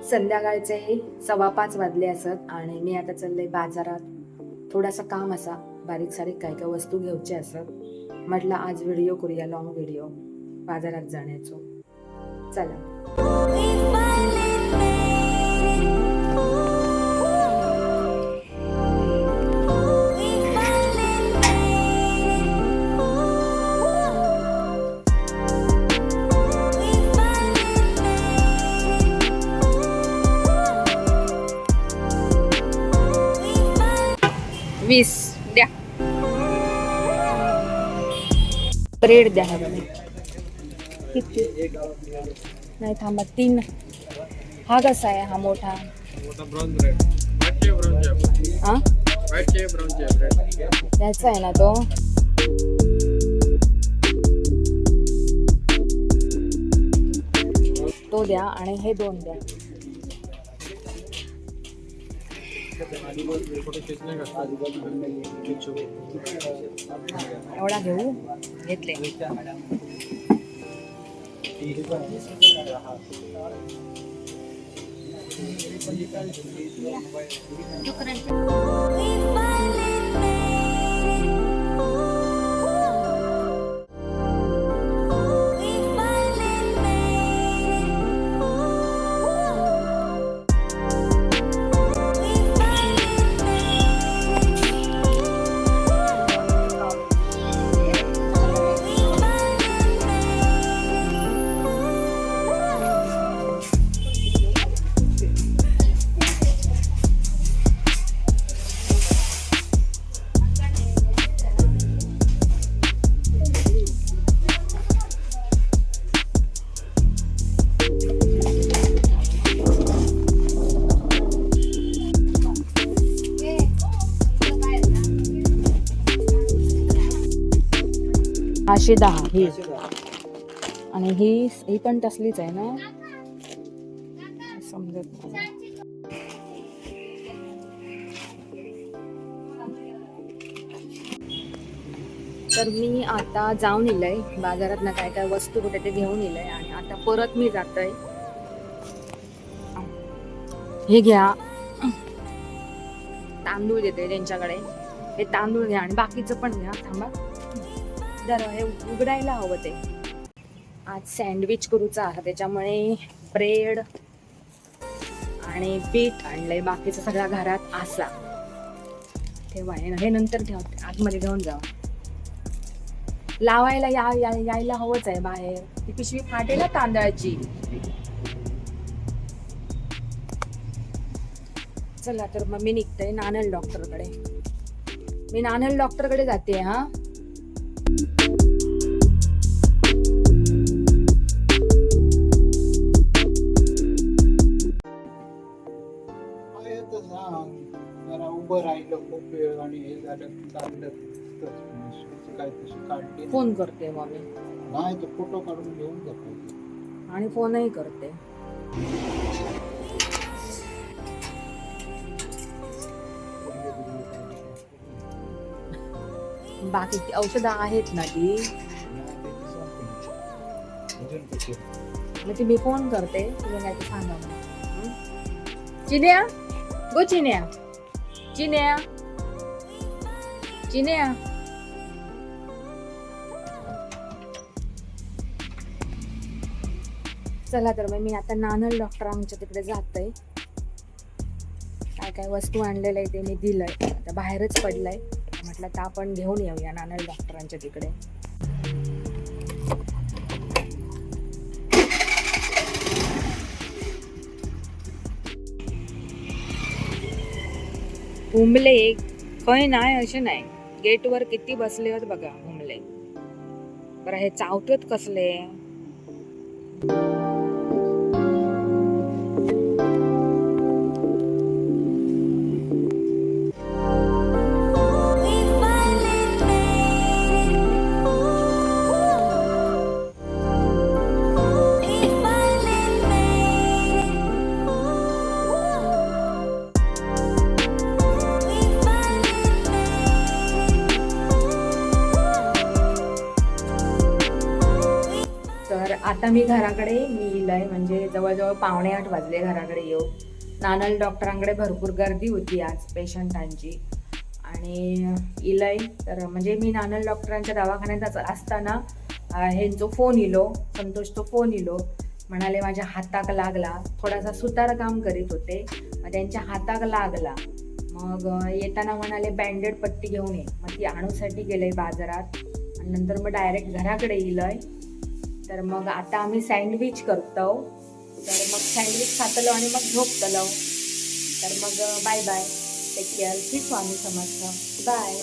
संध्याकाळचे 5:15 वाजले असत आणि मी आता चालले बाजारात. थोडासा काम असा बारीक सारीक काय काय वस्तू घेऊचे असत. म्हटलं आज व्हिडिओ करूया, लॉंग व्हिडिओ बाजारात जाण्याचो. चला. वीस द्या. ब्रेड द्या. किती नाही, थांबा. 3. हा कसा आहे? हा मोठा. हा याचा आहे ना तो. तो द्या आणि हे 2 द्या. एवढा घेऊ. घेतले. आशे 10 ही. आणि ही पण तसलीच आहे ना, समजत नाही. तर मी आता जाऊन इलय बाजारात ना, काय काय वस्तू कुठे ते घेऊन इलय आणि आता परत मी जातय. हे घ्या, तांदूळ देते त्यांच्याकडे. हे तांदूळ घ्या आणि बाकीचं पण घ्या. थांबा जरा, हे उघडायला हवं. ते आज सँडविच करूचा आहे, त्याच्यामुळे ब्रेड आणि बीट आणलंय. बाकीचं सगळ्या घरात असा ठेवा. हे नंतर ठेवा, आतमध्ये घेऊन जा. लावायला यायला हवंच आहे बाहेर. ती पिशवी फाटेल ना तांदळाची. चला तर मग मी निघते नानल डॉक्टरकडे. मी नानल डॉक्टरकडे जाते. हा उभं राहिलं खूप वेळ आणि हे झालं काढलं काय तशी काढली. फोन करते मग मी. नाही तर फोटो काढून घेऊन जातो आणि फोनही करते. बाकी औषधं आहेत ना ती, मग ती मी फोन करते. तुला काय ते सांगा. चिन्या गो, चिन्या चिन्या चिन्या. चला तर मग मी आता नानल डॉक्टरांच्या तिकडे जातोय. काय काय वस्तू आणलेलं आहे ते मी दिलंय. आता बाहेरच पडलंय. म्हटलं तर आपण घेऊन येऊया नानल डॉक्टरांच्या तिकडे. हुमले खंय नाही असे नाही. गेटवर किती बसले आहेत बघा हुमले. बरं हे चावतात कसले. आता मी घराकडे इलय, म्हणजे जवळजवळ 7:45 वाजले घराकडे येऊ. नानल डॉक्टरांकडे भरपूर गर्दी होती आज पेशंटांची आणि इलय. तर म्हणजे मी नानल डॉक्टरांच्या दवाखान्यात असताना ह्यांचो फोन इलो, संतोषचा फोन इलो. म्हणाले माझ्या हाताक लागला, थोडासा सुतार काम करीत होते, मग त्यांच्या हाताक लागला. मग येताना म्हणाले बँडेड पट्टी घेऊन ये, मग ती आणूसाठी गेले बाजारात आणि नंतर मग डायरेक्ट घराकडे इलय. तर मग आता आम्ही सँडविच करतो, तर मग सँडविच खातलो आणि मग झोपतलो. तर मग bye bye, take care, Shri Swami Samarth, bye.